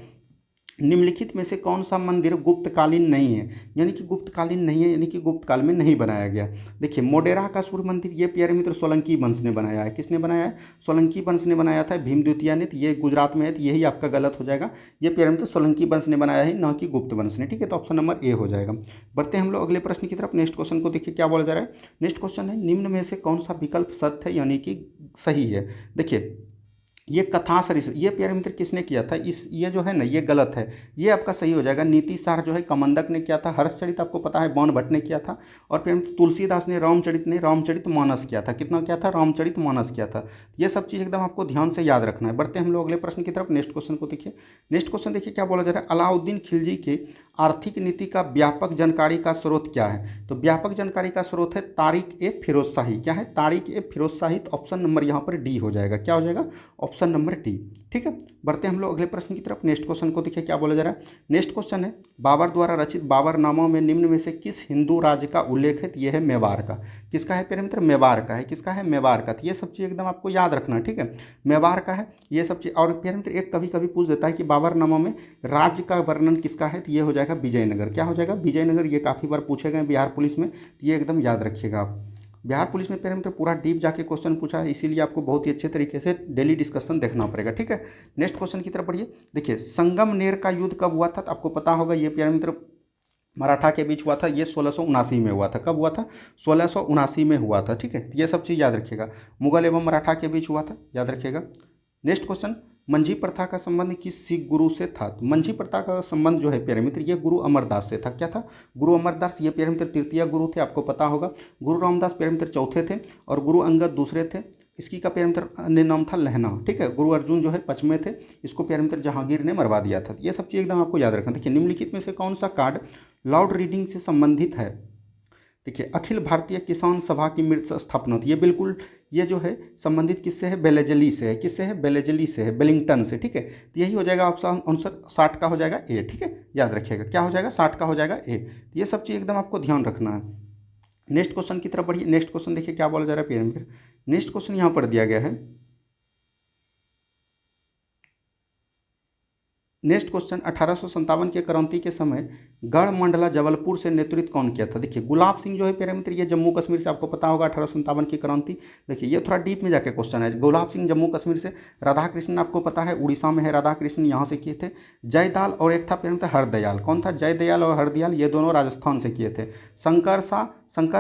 निम्नलिखित में से कौन सा मंदिर गुप्तकालीन नहीं है, यानी कि गुप्तकालीन नहीं है, यानी कि गुप्त काल में नहीं बनाया गया। देखिए मोढेरा का सूर्य मंदिर ये प्यारे मित्र सोलंकी वंश ने बनाया है। किसने बनाया है, सोलंकी वंश ने बनाया था, भीम द्वितीय ने। तो ये गुजरात में है, तो यही आपका गलत हो जाएगा। ये प्यारे मित्र सोलंकी वंश ने बनाया है, न कि गुप्त वंश ने। ठीक है, तो ऑप्शन नंबर ए हो जाएगा। बढ़ते हैं हम लोग अगले प्रश्न की तरफ। नेक्स्ट क्वेश्चन को देखिए क्या बोला जा रहा है। नेक्स्ट क्वेश्चन है, निम्न में से कौन सा विकल्प सत्य है, यानी कि सही है। देखिए ये कथा सरिस, ये प्यारे मित्र किसने किया था, इस ये जो है ना ये गलत है, ये आपका सही हो जाएगा। नीति सार जो है कमंदक ने किया था। हर्षचरित आपको पता है बाण भट्ट ने किया था। और प्यारे मित्र तुलसीदास ने रामचरित मानस किया था। कितना किया था, रामचरित मानस किया था। ये सब चीज़ एकदम आपको ध्यान से याद रखना है। बढ़ते हैं हम लोग अगले प्रश्न की तरफ। नेक्स्ट क्वेश्चन को देखिए। नेक्स्ट क्वेश्चन देखिए क्या बोला जा रहा है, अलाउद्दीन खिलजी के आर्थिक नीति का व्यापक जानकारी का स्रोत क्या है। तो व्यापक जानकारी का स्रोत है तारिक ए फिरोज शाही। क्या है, तारिक ए फिरोज शाही। तो ऑप्शन नंबर यहाँ पर डी हो जाएगा। क्या हो जाएगा, ऑप्शन नंबर डी। ठीक है, बढ़ते हैं हम लोग अगले प्रश्न की तरफ। नेक्स्ट क्वेश्चन को देखिए क्या बोला जा रहा है। नेक्स्ट क्वेश्चन है, बाबर द्वारा रचित बाबरनामा में निम्न में से किस हिंदू राज्य का उल्लेख है। यह है मेवाड़ का। किसका है प्यारे मित्र, मेवाड़ का है। किसका है, मेवाड़ का। तो ये सब चीज़ एकदम आपको याद रखना है। ठीक है, मेवाड़ का है ये सब चीज़। और प्यारे मित्र एक कभी कभी पूछ देता है कि बाबरनामा में राज्य का वर्णन किसका है, तो ये हो जाएगा विजयनगर। क्या हो जाएगा, विजयनगर। ये काफ़ी बार पूछे गए बिहार पुलिस में, तो ये एकदम याद रखिएगा आप। बिहार पुलिस में प्यारे मित्र पूरा डीप जाके क्वेश्चन पूछा है, इसीलिए आपको बहुत ही अच्छे तरीके से डेली डिस्कशन देखना पड़ेगा। ठीक है, नेक्स्ट क्वेश्चन की तरफ बढ़िए। देखिए संगमनेर का युद्ध कब हुआ था, तो आपको पता होगा ये प्यारे मित्र मराठा के बीच हुआ था। ये 1679 में हुआ था। कब हुआ था, 1679 में हुआ था। ठीक है, ये सब चीज़ याद रखिएगा। मुगल एवं मराठा के बीच हुआ था, याद रखिएगा। नेक्स्ट क्वेश्चन, मंझी प्रथा का संबंध किस सिख गुरु से था। तो मंझी प्रथा का संबंध जो है प्यारे मित्र ये गुरु अमरदास से था। क्या था, गुरु अमरदास। ये प्यारे मित्र तृतीय गुरु थे, आपको पता होगा। गुरु रामदास प्यारे मित्र चौथे थे और गुरु अंगद दूसरे थे। इसकी का प्यारे मित्र ने नाम था लहना। ठीक है, गुरु अर्जुन जो है 5वें थे। इसको प्यारे मित्र जहांगीर ने मरवा दिया था। ये सब चीज़ एकदम आपको याद रखना। देखिए निम्नलिखित में से कौन सा कार्ड लाउड रीडिंग से संबंधित है। देखिए अखिल भारतीय किसान सभा की मृत स्थापना होती है। ये बिल्कुल ये जो है संबंधित किससे है, बेलेजली से है। किससे है, बेलेजली से है, बेलिंगटन से। ठीक है, तो यही हो जाएगा ऑप्शन आंसर 60 का हो जाएगा ए। ठीक है, याद रखिएगा क्या हो जाएगा, 60 का हो जाएगा ए। तो ये सब चीज़ एकदम आपको ध्यान रखना है। नेक्स्ट क्वेश्चन की तरफ बढ़िए। नेक्स्ट क्वेश्चन देखिए क्या बोला जा रहा है प्यारे मित्र। नेक्स्ट क्वेश्चन यहाँ पर दिया गया है, नेक्स्ट क्वेश्चन, 1857 के क्रांति के समय गढ़ मंडला जबलपुर से नेतृत्व कौन किया था? देखिए गुलाब सिंह जो है प्यारे मित्र, ये जम्मू कश्मीर से, आपको पता होगा 1857 की क्रांति। देखिए ये थोड़ा डीप में जाके क्वेश्चन है। गुलाब सिंह जम्मू कश्मीर से, राधा कृष्णन आपको पता है उड़ीसा में है, राधा कृष्णन यहाँ से किए थे। जयदयाल और एक था प्यारे मित्र हरदयाल। कौन था? जयदयाल और हरदयाल, ये दोनों राजस्थान से किए थे। शंकर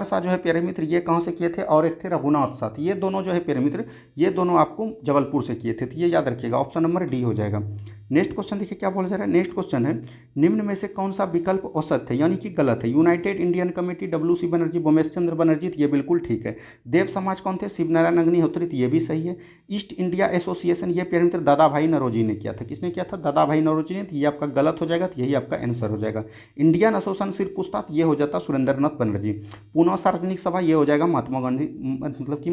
शाह जो है प्यारे मित्र, ये कहाँ से किए थे? और एक थे रघुनाथ शाह, ये दोनों जो है प्यारे मित्र, ये दोनों आपको जबलपुर से किए थे। तो ये याद रखिएगा, ऑप्शन नंबर डी हो जाएगा। नेक्स्ट क्वेश्चन देखिए क्या बोला जा रहा है। नेक्स्ट क्वेश्चन है, निम्न में से कौन सा विकल्प औसत है, यानी कि गलत है? United Indian Committee, W C Banerjee, Bhumesh Chandra Banerjee, ये बिल्कुल ठीक है। देव समाज कौन थे? शिवनारायण अग्निहोत्री, ये भी सही है। ईस्ट इंडिया एसोसिएशन, ये प्यारे मित्र दादा भाई नौरोजी ने किया था। किसने किया था? दादा भाई नौरोजी ने। ये आपका गलत हो जाएगा, तो यही आपका आंसर हो जाएगा। इंडियन एसोसिएशन सिर्फ पूछता, ये हो जाता सुरेंद्रनाथ बनर्जी। पुनः सार्वजनिक सभा, ये हो जाएगा महात्मा गांधी, मतलब कि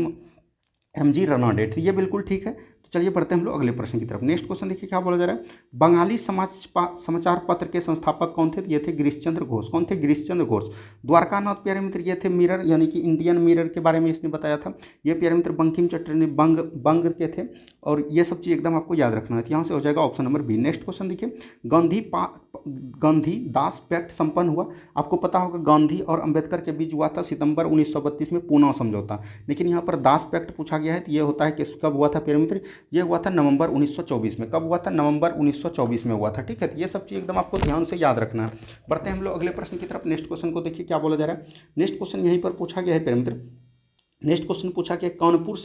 एम.जी. रनाडेट, ये बिल्कुल ठीक है। तो चलिए बढ़ते हैं हम लोग अगले प्रश्न की तरफ। नेक्स्ट क्वेश्चन देखिए क्या बोला जा रहा है। बंगाली समाचार पत्र के संस्थापक कौन थे? ये थे गिरीशचंद्र घोष। कौन थे? गिरीशचंद्र घोष। द्वारकानाथ प्यारे मित्र, ये थे मिरर, यानी कि इंडियन मिरर के बारे में इसने बताया था। ये प्यारे मित्र बंकिम चंद्र ने बंग के थे। और ये सब चीज़ एकदम आपको याद रखना है। यहाँ से हो जाएगा option number B. Next question देखिए, गांधी दास पैक्ट संपन्न हुआ। आपको पता होगा गांधी और अंबेडकर के बीच हुआ था सितंबर 1932 में पूना समझौता। लेकिन यहाँ पर दास पैक्ट पूछा गया है, तो ये होता है कि कब हुआ था प्यारे मित्र? ये हुआ था नवंबर 1924 में। कब हुआ था? नवंबर 1924 में हुआ था। ठीक है, तो ये सब चीज़ एकदम आपको ध्यान से याद रखना है। बढ़ते हैं हम लोग अगले प्रश्न की तरफ। नेक्स्ट क्वेश्चन को देखिए क्या बोला जा रहा है। नेक्स्ट क्वेश्चन यहीं पर पूछा गया है प्यारे मित्र। नेक्स्ट क्वेश्चन पूछा गया, कानपुर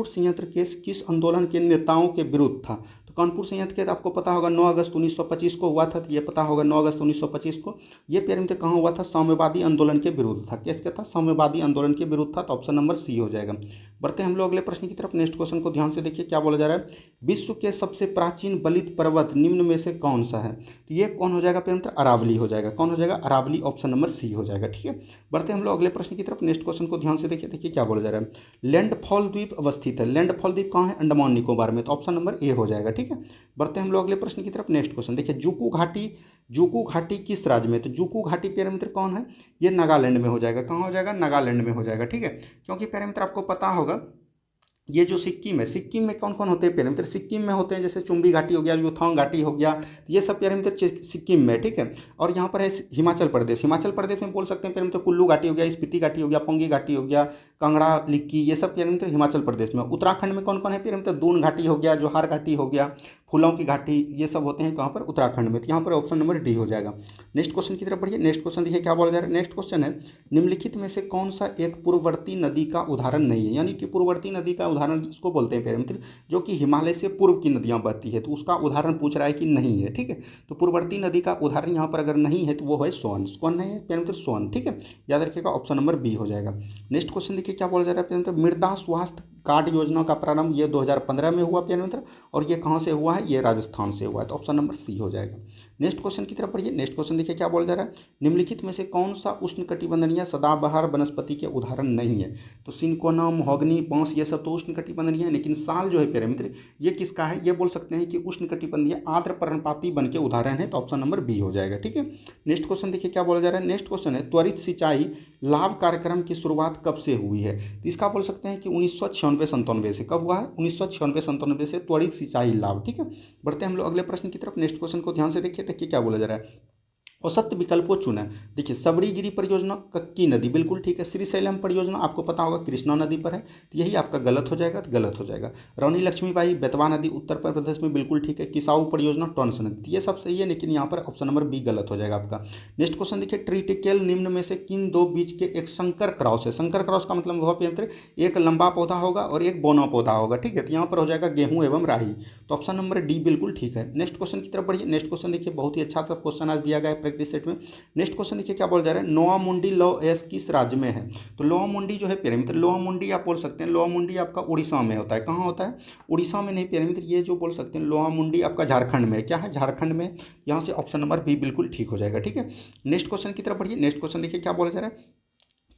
संयंत्र केस किस आंदोलन के नेताओं के विरुद्ध था? तो कानपुर संयंत्र केस आपको पता होगा 9 अगस्त 1925 को हुआ था। तो ये पता होगा 9 अगस्त 1925 को। ये प्यारे मित्र कहाँ हुआ था? साम्यवादी आंदोलन के विरुद्ध था। किसका था? साम्यवादी आंदोलन के विरुद्ध था। तो ऑप्शन नंबर सी हो जाएगा। बढ़ते हैं हम लोग अगले प्रश्न की तरफ। नेक्स्ट क्वेश्चन को ध्यान से देखिए क्या बोला जा रहा है। विश्व के सबसे प्राचीन बलित पर्वत निम्न में से कौन सा है? तो ये कौन हो जाएगा प्यारे मित्र? अरावली हो जाएगा। कौन हो जाएगा? अरावली, ऑप्शन नंबर सी हो जाएगा। ठीक है, बढ़ते हैं हम लोग अगले प्रश्न की तरफ। नेक्स्ट क्वेश्चन को ध्यान से देखिए, देखिए क्या बोला जा रहा है। लैंडफॉल द्वीप अवस्थित है। लैंडफॉल द्वीप कहाँ है? अंडमान निकोबार में। तो ऑप्शन नंबर ए हो जाएगा। ठीक है, बढ़ते हैं हम लोग अगले प्रश्न की तरफ। नेक्स्ट क्वेश्चन देखिए, जूकू घाटी किस राज्य में? तो जूकू घाटी प्यारे मित्र कौन है? ये नागालैंड में हो जाएगा। कहाँ हो जाएगा? नागालैंड में हो जाएगा। ठीक है, क्योंकि प्यारे मित्र आपको पता होगा ये जो सिक्किम है, सिक्किम में कौन कौन होते हैं प्यारे मित्र? सिक्किम में होते हैं जैसे चुम्बी घाटी हो गया, यूथोंग घाटी हो गया, ये सब प्यारे मित्र सिक्किम में। ठीक है, और यहाँ पर है हिमाचल प्रदेश। हिमाचल प्रदेश में बोल सकते हैं प्यारे मित्र कुल्लू घाटी हो गया, स्पीति घाटी हो गया, पोंगी घाटी हो गया, कांगड़ा, लिक्की, ये सब प्यारे मित्र हिमाचल प्रदेश में। उत्तराखंड में कौन कौन है प्यारे मित्र? दून घाटी हो गया, जोहार घाटी हो गया, फूलों की घाटी, ये सब होते हैं कहाँ पर? उत्तराखंड में। तो यहाँ पर ऑप्शन नंबर डी हो जाएगा। नेक्स्ट क्वेश्चन की तरफ बढ़िए। नेक्स्ट क्वेश्चन देखिए क्या बोला जा रहा है। नेक्स्ट क्वेश्चन है, निम्नलिखित में से कौन सा एक पूर्ववर्ती नदी का उदाहरण नहीं है? यानी कि पूर्ववर्ती नदी का उदाहरण जिसको बोलते हैं प्यारे मित्र, जो कि हिमालय से पूर्व की नदियाँ बहती है, तो उसका उदाहरण पूछ रहा है कि नहीं है। ठीक है, तो पूर्ववर्ती नदी का उदाहरण यहाँ पर अगर नहीं है तो वो है सोन। कौन है प्यारे मित्र? सोन। ठीक है, याद रखिएगा, ऑप्शन नंबर बी हो जाएगा। नेक्स्ट क्वेश्चन देखिए क्या बोला जा रहा है प्यारे मित्र। मृदा स्वास्थ्य कार्ड योजना का प्रारंभ ये 2015 में हुआ प्यारे मित्र, और ये कहाँ से हुआ है? ये राजस्थान से हुआ है। तो ऑप्शन नंबर सी हो जाएगा। नेक्स्ट क्वेश्चन की तरफ पढ़िए। नेक्स्ट क्वेश्चन देखिए क्या बोला जा रहा है। निम्नलिखित में से कौन सा उष्णकटिबंधीय सदाबहार वनस्पति के उदाहरण नहीं है? तो सिनकोना, महोगनी, बांस, ये सब तो उष्णकटिबंधीय है, लेकिन साल जो है प्यारे मित्र ये किसका है? ये बोल सकते हैं कि उष्णकटिबंधीय आर्द्र पर्णपाती वन के उदाहरण है। तो ऑप्शन नंबर बी हो जाएगा। ठीक है, नेक्स्ट क्वेश्चन देखिए क्या बोला जा रहा है। नेक्स्ट क्वेश्चन है, त्वरित सिंचाई लाभ कार्यक्रम की शुरुआत कब से हुई है? तो इसका बोल सकते हैं कि 1996-97 से। कब हुआ है? 1996-97 से त्वरित सिंचाई लाभ। ठीक है, बढ़ते हैं हम लोग अगले प्रश्न की तरफ। नेक्स्ट क्वेश्चन को ध्यान से देखिए क्या बोला जा रहा है। औसत विकल्पों चुना। देखिए सबड़ीगिरी परियोजना कक्की नदी, बिल्कुल ठीक है। श्रीशैलम परियोजना आपको पता होगा कृष्णा नदी पर है, तो यही आपका गलत हो जाएगा। तो गलत हो जाएगा। रानी लक्ष्मीबाई बेतवा नदी उत्तर प्रदेश में, बिल्कुल ठीक है। किसाऊ परियोजना टॉन्स नदी, ये सब सही है, लेकिन यहाँ पर ऑप्शन नंबर बी गलत हो जाएगा आपका। नेक्स्ट क्वेश्चन देखिए, ट्रिटिकेल निम्न में से किन दो बीज के एक संकर क्रॉस है? संकर क्रॉस का मतलब हुआ एक लंबा पौधा होगा और एक बौना पौधा होगा। ठीक है, तो यहाँ पर हो जाएगा गेहूं एवं राही। तो ऑप्शन नंबर डी बिल्कुल ठीक है। नेक्स्ट क्वेश्चन की तरफ बढ़िए। नेक्स्ट क्वेश्चन देखिए, बहुत ही अच्छा सा क्वेश्चन आज दिया गया है प्रैक्टिस सेट में। नेक्स्ट क्वेश्चन देखिए क्या बोला जा रहा है। नोआ मुंडी लौ एस किस राज्य में है? तो लोआ मुंडी जो है प्यारे मित्र, लोआ मुंडी आप बोल सकते हैं, लोआ मुंडी आपका उड़ीसा में होता है। कहाँ होता है? उड़ीसा में नहीं प्यारे मित्र, ये जो बोल सकते हैं लोआ मुंडी आपका झारखंड में। क्या है? झारखंड में। यहाँ से ऑप्शन नंबर बी बिल्कुल ठीक हो जाएगा। ठीक है, नेक्स्ट क्वेश्चन की तरफ बढ़िए। नेक्स्ट क्वेश्चन देखिए क्या बोला जा रहा है।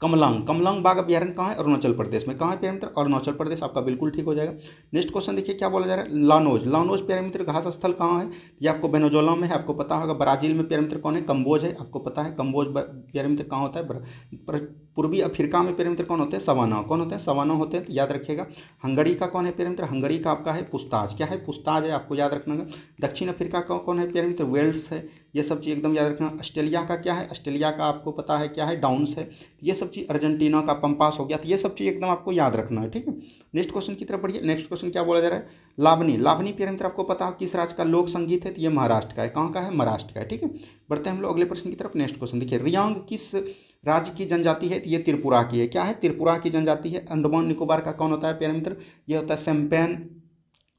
कमलांग बाघ अभ्यारण्य कहाँ है? अरुणाचल प्रदेश में। कहाँ है प्यारे मित्र? अरुणाचल प्रदेश। आपका बिल्कुल ठीक हो जाएगा। नेक्स्ट क्वेश्चन देखिए क्या बोला जा रहा है, लानोज प्यारे मित्र घास स्थल कहाँ है? ये आपको वेनेजुएला में है, आपको पता होगा। ब्राजील में प्यारे मित्र कौन है? कंबोज है, आपको पता है। कंबोज प्यारे मित्र कहाँ होता है? पूर्वी अफ्रीका में प्यारे मित्र कौन होते हैं? सवाना। कौन होते हैं? सवाना होते हैं, तो याद रखिएगा। हंगरी का कौन है प्यारे मित्र? हंगरी का आपका है पुस्ताज। क्या है? पुस्ताज है, आपको याद रखना है। दक्षिण अफ्रीका का कौन है प्यारे मित्र? वेल्स है। ये सब चीज़ एकदम याद रखना। ऑस्ट्रेलिया का क्या है? ऑस्ट्रेलिया का आपको पता है क्या है? डाउन्स है। ये सब चीज़ अर्जेंटीना का पंपास हो गया, तो ये सब चीज़ एकदम आपको याद रखना है, ठीक है। नेक्स्ट क्वेश्चन की तरफ बढ़िए। नेक्स्ट क्वेश्चन क्या बोला जा रहा है? लावनी प्यारे मित्र आपको पता है किस राज्य का लोक संगीत है? तो ये महाराष्ट्र का है। कहाँ का है? महाराष्ट्र का है, ठीक है। बढ़ते हैं हम लोग अगले प्रश्न की तरफ। नेक्स्ट क्वेश्चन देखिए, रियांग किस राज्य की जनजाति है? तो ये त्रिपुरा की है। क्या है? त्रिपुरा की जनजाति है। अंडमान निकोबार का कौन होता है प्यारे मित्र? ये होता है सेम्पेन,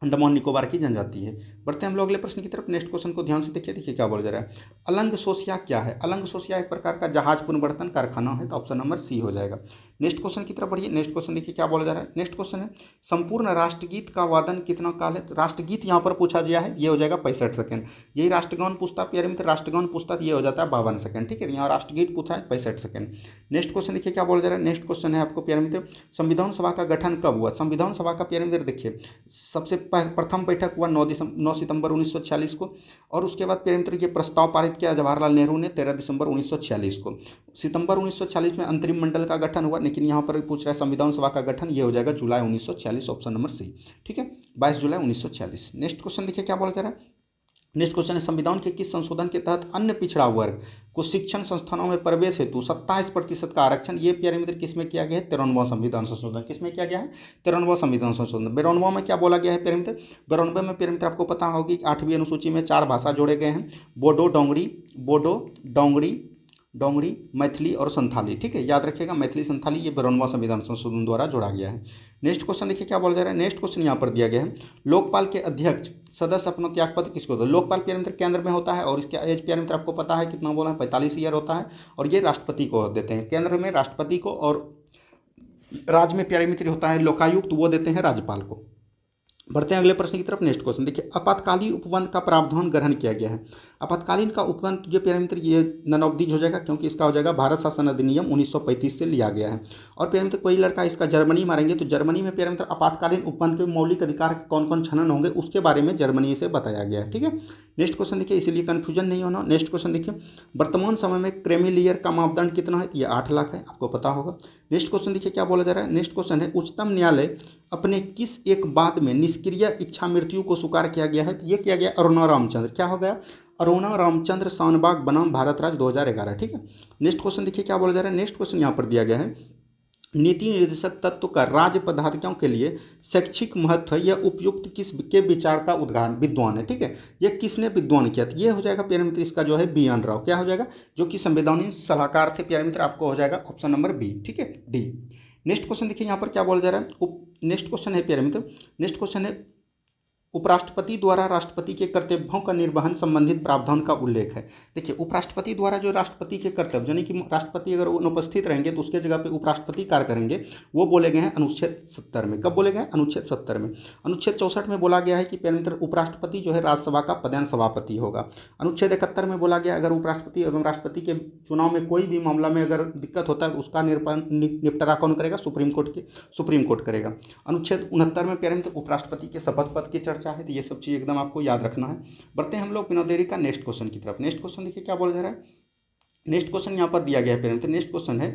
अंडमान निकोबार की जनजाति है। बढ़ते हैं हम लोग अगले प्रश्न की तरफ। नेक्स्ट क्वेश्चन को ध्यान से देखिए क्या बोला जा रहा है। अलंग सोसिया क्या है? अलंग सोसिया एक प्रकार का जहाज पुनर्वर्तन कारखाना है, तो ऑप्शन नंबर सी हो जाएगा। नेक्स्ट क्वेश्चन की तरफ बढ़िए। नेक्स्ट क्वेश्चन देखिए क्या बोला जा रहा है। नेक्स्ट क्वेश्चन है, संपूर्ण राष्ट्रगीत का वादन कितना काल है? राष्ट्रगीत यहाँ पर पूछा गया है, ये हो जाएगा 65 सेकंड। यही राष्ट्रगान पूछता प्यारे मित्र, राष्ट्रगान पूछता तो ये हो जाता है 52 सेकंड, ठीक है। यहाँ राष्ट्रगीत पूछा है 65 सेकंड। नेक्स्ट क्वेश्चन देखिए क्या बोला जा रहा है। नेक्स्ट क्वेश्चन है आपको प्यारे मित्र, संविधान सभा का गठन कब हुआ? संविधान सभा का प्यारे मित्र देखिए, सबसे प्रथम बैठक हुआ 9 सितंबर 1946 को, और उसके बाद प्यारे मित्र ये प्रस्ताव पारित किया जवाहरलाल नेहरू ने 13 दिसंबर 1946 को। सितंबर 1946 में अंतरिम मंडल का गठन हुआ, लेकिन यहाँ पर पूछ रहा है संविधान सभा का गठन, ये हो जाएगा जुलाई 1946, ऑप्शन नंबर सी, ठीक है, 22 जुलाई 1946। नेक्स्ट क्वेश्चन देखिए क्या बोला जा रहा है। नेक्स्ट क्वेश्चन है, संविधान के किस संशोधन के तहत अन्य पिछड़ा वर्ग को शिक्षण संस्थानों में प्रवेश हेतु 27% का आरक्षण, ये प्यारे मित्र किसमें किया गया है? 93वां संविधान संशोधन। किसमें किया गया है? 93वां संविधान संशोधन। 92वां में क्या बोला गया है प्यारे मित्र? 92 में प्यारे मित्र आपको पता होगी 8वीं अनुसूची में 4 भाषा जोड़े गए हैं, बोडो, डोंगरी, मैथिली और संथाली, ठीक है, याद रखिएगा मैथिली संथाली, ये 92वां संविधान संशोधन द्वारा जोड़ा गया है। नेक्स्ट क्वेश्चन देखिए क्या बोला जा रहा है। नेक्स्ट क्वेश्चन यहाँ पर दिया गया है, लोकपाल के अध्यक्ष सदस्य अपना त्यागपत्र किसको दो? लोकपाल प्यारे मित्र केंद्र में होता है, और इसका एज प्यारे मित्र आपको पता है कितना बोला है? 45 ईयर होता है, और ये राष्ट्रपति को देते हैं। केंद्र में राष्ट्रपति को, और राज्य में प्यारे मित्र होता है लोकायुक्त, वो देते हैं राज्यपाल को। बढ़ते हैं अगले प्रश्न की तरफ। नेक्स्ट क्वेश्चन देखिए, आपातकालीन उपबंध का प्रावधान ग्रहण किया गया है। आपातकालीन का उपबंध ये प्यारे मित्र ये नन ऑफ हो जाएगा, क्योंकि इसका हो जाएगा भारत शासन अधिनियम 1935 से लिया गया है। और प्यारे मित्र कोई लड़का इसका जर्मनी मारेंगे, तो जर्मनी में प्यारे मित्र आपातकालीन उपबंध के मौलिक अधिकार कौन कौन छनन होंगे उसके बारे में जर्मनी से बताया गया है, ठीक है। नेक्स्ट क्वेश्चन देखिए, इसलिए कन्फ्यूजन नहीं होना। नेक्स्ट क्वेश्चन देखिए, वर्तमान समय में क्रेमी लेयर का मापदंड कितना है? ये 8 लाख है, आपको पता होगा। नेक्स्ट क्वेश्चन देखिए क्या बोला जा रहा है। नेक्स्ट क्वेश्चन है, उच्चतम न्यायालय अपने किस एक वाद में निष्क्रिय इच्छा मृत्यु को स्वीकार किया गया है? तो ये किया गया अरुणा रामचंद्र। क्या हो गया? अरुणा रामचंद्र शानबाग बनाम भारत राज्य 2011, ठीक है। नेक्स्ट क्वेश्चन देखिए क्या बोला जा रहा है। नेक्स्ट क्वेश्चन यहाँ पर दिया गया है, नीति निर्देशक तत्व का राज्य पदाधिकारियों के लिए शैक्षिक महत्व है, यह उपयुक्त किस के विचार का उद्गार विद्वान है, ठीक है। ये किसने विद्वान किया? तो ये हो जाएगा प्यारे मित्र इसका जो है बी एन राव। क्या हो जाएगा? जो कि संवैधानिक सलाहकार थे प्यारे मित्र, आपको हो जाएगा ऑप्शन नंबर बी, ठीक है, डी। नेक्स्ट क्वेश्चन देखिए यहाँ पर क्या बोला जा रहा है। नेक्स्ट क्वेश्चन है प्यारे मित्र, नेक्स्ट क्वेश्चन है, उपराष्ट्रपति द्वारा राष्ट्रपति के कर्तव्यों का निर्वहन संबंधित प्रावधान का उल्लेख है। देखिए उपराष्ट्रपति द्वारा जो राष्ट्रपति के कर्तव्य, यानी कि राष्ट्रपति अगर अनुपस्थित रहेंगे तो उसके जगह पे उपराष्ट्रपति कार्य करेंगे, वो बोले गए हैं अनुच्छेद 70 में। कब बोले गए हैं? अनुच्छेद 70 में। अनुच्छेद 64 में बोला गया है कि प्यारे मित्र उपराष्ट्रपति जो है राज्यसभा का पदेन सभापति होगा। अनुच्छेद 71 में बोला गया अगर उपराष्ट्रपति एवं राष्ट्रपति के चुनाव में कोई भी मामला में अगर दिक्कत होता है तो उसका निपटारा कौन करेगा? सुप्रीम कोर्ट करेगा। अनुच्छेद 69 में प्यारे मित्र उपराष्ट्रपति के शपथ पद की चर्चा है, तो ये सब चीज़ एकदम आपको याद रखना है। बढ़ते हैं हम लोग बिना देरी का नेक्स्ट क्वेश्चन की तरफ। नेक्स्ट क्वेश्चन देखिए क्या बोला जा रहा है। नेक्स्ट क्वेश्चन यहाँ पर दिया गया है प्यारे मित्र। नेक्स्ट क्वेश्चन है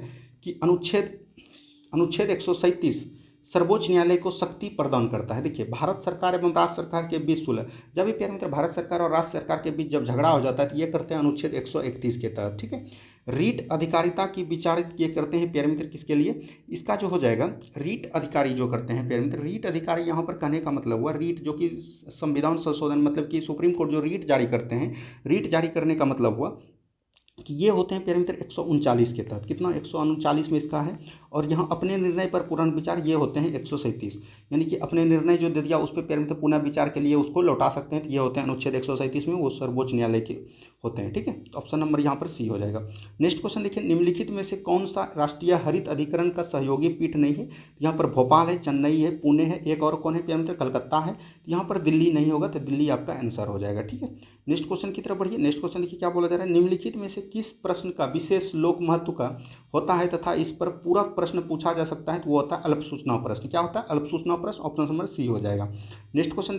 कि अनुच्छेद 137 सर्वोच्च न्यायालय को शक्ति प्रदान करता है। देखिए भारत सरकार एवं राज्य सरकार के बीच सुलह, जब भी प्यारे मित्र भारत सरकार और राज्य सरकार के बीच जब झगड़ा हो जाता है तो ये करते हैं अनुच्छेद 131 के तहत, ठीक है। रीट अधिकारिता की विचारित ये करते हैं प्यारे मित्र किसके लिए? इसका जो हो जाएगा रीट अधिकारी जो करते हैं प्यारे मित्र, रीट अधिकारी यहाँ पर कहने का मतलब हुआ रीट जो कि संविधान संशोधन, मतलब कि सुप्रीम कोर्ट जो रीट जारी करते हैं, रीट जारी करने का मतलब हुआ कि ये होते हैं प्यारे मित्र 139 के तहत। कितना? 139 में इसका है। और यहाँ अपने निर्णय पर पुनर्विचार ये होते हैं 137, यानी कि अपने निर्णय जो दे दिया उस पर प्यारे मित्र पुनः विचार के लिए उसको लौटा सकते हैं, तो ये होते हैं अनुच्छेद 137 में, वो सर्वोच्च न्यायालय के होते हैं। ठीक है, तो ऑप्शन नंबर यहाँ पर सी हो जाएगा। नेक्स्ट क्वेश्चन देखिए, निम्नलिखित में से कौन सा राष्ट्रीय हरित अधिकरण का सहयोगी पीठ नहीं है? यहाँ पर भोपाल है, चेन्नई है, पुणे है, एक और कौन है प्यारे मित्र? कलकत्ता है। यहाँ पर दिल्ली नहीं होगा, तो दिल्ली आपका आंसर हो जाएगा। ठीक है, नेक्स्ट क्वेश्चन की तरफ बढ़िए। नेक्स्ट क्वेश्चन देखिए क्या बोला जा रहा है, निम्नलिखित में से किस प्रश्न का विशेष लोक महत्व का होता है तथा इस पर पूरक प्रश्न पूछा जा सकता है? तो वो होता है अल्प सूचना प्रश्न। क्या होता है? अल्प सूचना प्रश्न। ऑप्शन नंबर सी हो जाएगा। नेक्स्ट क्वेश्चन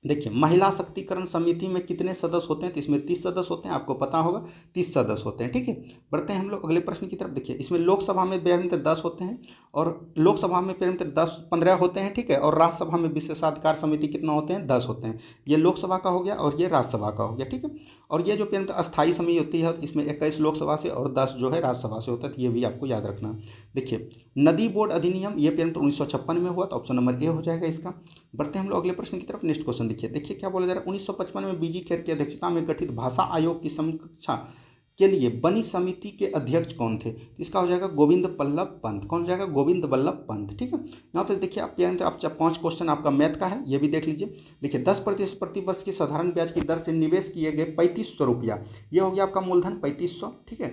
देखिए महिला शक्तिकरण समिति में कितने सदस्य होते हैं? तो इसमें 30 सदस्य होते हैं, आपको पता होगा 30 सदस्य होते हैं। ठीक है, बढ़ते हैं हम लोग अगले प्रश्न की तरफ। देखिए इसमें लोकसभा में प्यारे मित्र 10 होते हैं, और लोकसभा में प्यारे मित्र 15 होते हैं। ठीक है, और राज्यसभा में विशेषाधिकार समिति कितना होते हैं? 10 होते हैं। ये लोकसभा का हो गया और ये राज्यसभा का हो गया। ठीक है, और ये जो प्यारे मित्र अस्थायी समिति होती है, इसमें 21 लोकसभा से और 10 जो है राज्यसभा से होता है, तो ये भी आपको याद रखना। देखिए नदी बोर्ड अधिनियम ये प्यारे मित्र 1956 में हुआ, तो ऑप्शन नंबर ए हो जाएगा इसका। बढ़ते हैं हम लोग अगले प्रश्न की तरफ। नेक्स्ट क्वेश्चन देखिए क्या बोला जा रहा है, 1955 में बीजी खेर की अध्यक्षता में गठित भाषा आयोग की समीक्षा के लिए बनी समिति के अध्यक्ष कौन थे? तो इसका हो जाएगा गोविंद बल्लभ पंत। कौन हो जाएगा? गोविंद बल्लभ पंत। ठीक है, यहाँ पर देखिए आप 5 क्वेश्चन आपका मैथ का है, ये भी देख लीजिए। देखिए 10% प्रतिवर्ष की साधारण ब्याज की दर से निवेश किए गए 3500 रुपया, ये हो गया आपका मूलधन 3500। ठीक है,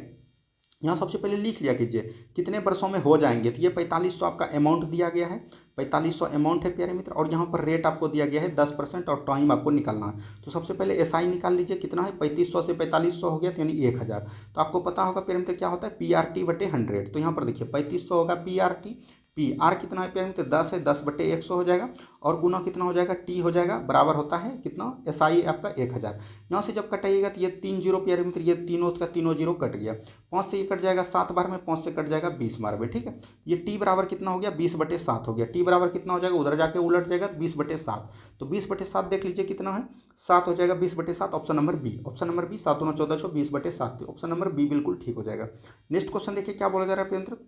यहाँ सबसे पहले लिख लिया कीजिए कितने वर्षों में हो जाएंगे। तो ये 4500 आपका अमाउंट दिया गया है, 4500 अमाउंट है प्यारे मित्र, और यहाँ पर रेट आपको दिया गया है 10% और टाइम आपको निकालना है। तो सबसे पहले एसआई निकाल लीजिए, कितना है? 3500 से 4500 हो गया, तो यानी 1000। तो आपको पता होगा प्यारे मित्र क्या होता है? PRT बटे 100। तो यहाँ पर देखिए 3500 होगा PRT, PR कितना है प्यारे मित्र? 10 है, 10 बटे 100 हो जाएगा, और गुना कितना हो जाएगा? T हो जाएगा, बराबर होता है कितना? SI आपका 1000। यहाँ से जब कटाइएगा तो ये 3 जीरो प्यारे मित्र, ये तीनों का तीनों जीरो कट गया। 5 से ये कट जाएगा 7 बार में, 5 से कट जाएगा 20 बार में। ठीक है, ये T बराबर कितना हो गया? 20/7 हो गया। T बराबर कितना हो जाएगा? उधर जाके उलट जाएगा 20/7। तो 20/7 देख लीजिए कितना है? 7 हो जाएगा 20/7। Option number B. Option number B 7 × 14 20/7। Option number B बिल्कुल ठीक हो जाएगा। नेक्स्ट क्वेश्चन देखिए क्या बोला जा रहा है प्यारे मित्र।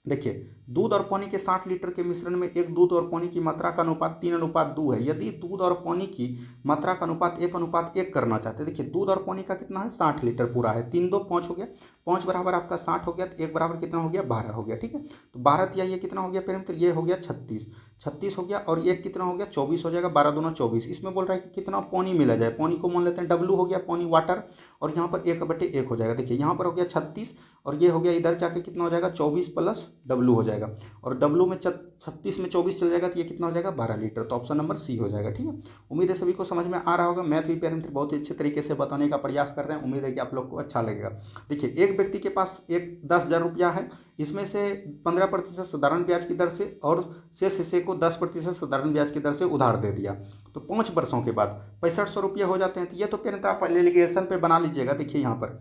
देखिए दूध और पानी के 60 लीटर के मिश्रण में एक दूध और पानी की मात्रा का अनुपात 3:2 है। यदि दूध और पानी की मात्रा का अनुपात 1:1 करना चाहते हैं, देखिए दूध और पानी का कितना है? 60 लीटर पूरा है, 3 2 5 हो गया, 5 बराबर आपका 60 हो गया, तो 1 बराबर कितना हो गया? 12 हो गया। ठीक है, तो 12 ये कितना हो गया प्यारे मित्र? ये हो गया 36 हो गया, और 1 कितना हो गया? 24 हो जाएगा, 12 दूना 24। इसमें बोल रहा है कि कितना पानी मिला जाए, पानी को मान लेते हैं W हो गया, पानी वाटर, और यहाँ पर 1/1 हो जाएगा। देखिए यहाँ पर हो गया 36, और ये हो गया इधर जाके कितना हो जाएगा? 24 + W हो जाएगा, और W में 36 में 24 चल जाएगा, तो ये कितना हो जाएगा? 12 लीटर। तो ऑप्शन नंबर सी हो जाएगा। ठीक है, उम्मीद है सभी को समझ में आ रहा होगा। मैथ भी प्यारे मित्र बहुत ही अच्छे तरीके से बताने का प्रयास कर रहे हैं, उम्मीद है कि आप लोग को अच्छा लगेगा। देखिए एक व्यक्ति के पास 10,000 रुपया है, इसमें से 15% साधारण ब्याज की दर से और शेष हिस्से को 10% साधारण ब्याज की दर से उधार दे दिया, तो 5 वर्षों के बाद 6500 रुपये हो जाते हैं। तो ये तो प्यारे मित्र आप एलिगेशन पे बना लीजिएगा। देखिए यहाँ पर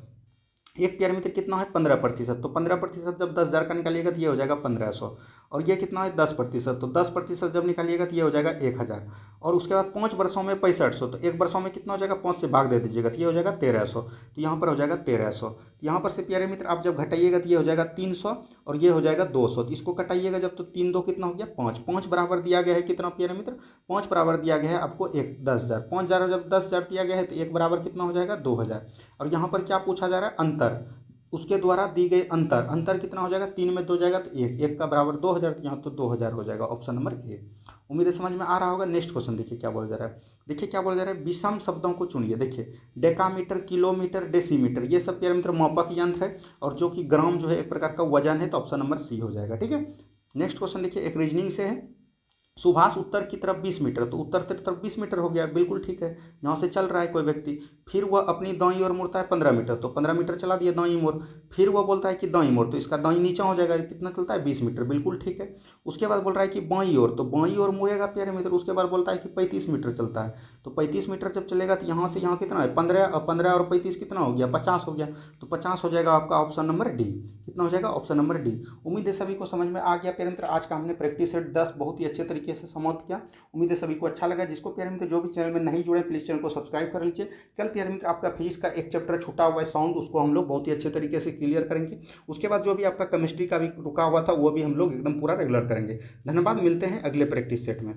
एक प्यारे मित्र कितना है? 15%। तो 15% जब 10,000 का निकालिएगा तो ये हो जाएगा 1500, और ये कितना है? 10%। तो 10% जब निकालिएगा तो ये हो जाएगा 1000, और उसके बाद 5 वर्षों में 6500, तो 1 वर्षों में कितना हो जाएगा? 5 से भाग दे दीजिएगा, तो ये हो जाएगा 1300। तो यहाँ पर हो जाएगा 1300। यहाँ पर से प्यारे मित्र आप जब घटाइएगा तो ये हो जाएगा 300, और ये हो जाएगा 200। तो इसको कटाइएगा जब, तो 3 2 कितना हो गया? 5। 5 बराबर दिया गया है कितना प्यारे मित्र? 5 बराबर दिया गया है आपको 10,000। 5000 जब 10,000 दिया गया है, तो 1 बराबर कितना हो जाएगा? 2000। और यहाँ पर क्या पूछा जा रहा है? अंतर, उसके द्वारा दी गई अंतर कितना हो जाएगा? 3 में 2 जाएगा तो 1 का बराबर 2000, तो यहाँ तो 2000 हो जाएगा। Option number A. उम्मीद है समझ में आ रहा होगा। नेक्स्ट क्वेश्चन देखिए क्या बोला जा रहा है। देखिए क्या बोला जा रहा है, विषम शब्दों को चुनिए। देखिए डेकामीटर, किलोमीटर, डेसीमीटर, ये सब प्यारे मित्र मापक यंत्र है, और जो कि ग्राम जो है एक प्रकार का वजन है, तो ऑप्शन नंबर सी हो जाएगा। ठीक है, नेक्स्ट क्वेश्चन देखिए एक रीजनिंग से है। सुभाष उत्तर की तरफ 20 मीटर, तो उत्तर की तरफ 20 मीटर हो गया, बिल्कुल ठीक है। यहाँ से चल रहा है कोई व्यक्ति, फिर वह अपनी दाईं ओर मुड़ता है 15 मीटर, तो 15 मीटर चला दिया दाईं ओर, फिर वह बोलता है कि दाईं ओर, तो इसका दाईं नीचा हो जाएगा, कितना चलता है? 20 मीटर, बिल्कुल ठीक है। उसके बाद बोल रहा है कि बाईं ओर, तो बाईं ओर मुड़ेगा प्यारे मित्र, उसके बाद बोलता है कि 35 मीटर चलता है, तो 35 मीटर जब चलेगा तो यहाँ से यहाँ कितना है? 15 और 35 कितना हो गया? 50 हो गया, तो 50 हो जाएगा आपका ऑप्शन नंबर डी। कितना हो जाएगा? Option number D. उम्मीद है सभी को समझ में आ गया प्यारे मित्र। आज का हमने प्रैक्टिस सेट 10 बहुत ही अच्छे तरीके से समाप्त किया। उम्मीद है सभी को अच्छा लगा। जिसको प्यारे मित्र जो भी चैनल में नहीं जुड़े, प्लीज़ चैनल को सब्सक्राइब कर लीजिए। कल प्यारे मित्र आपका फिजिक्स का एक चैप्टर छूटा हुआ है साउंड, उसको हम लोग बहुत ही अच्छे तरीके से क्लियर करेंगे। उसके बाद जो भी आपका केमिस्ट्री का भी रुका हुआ था वो भी हम लोग एकदम पूरा रेगुलर करेंगे। धन्यवाद, मिलते हैं अगले प्रैक्टिस सेट में।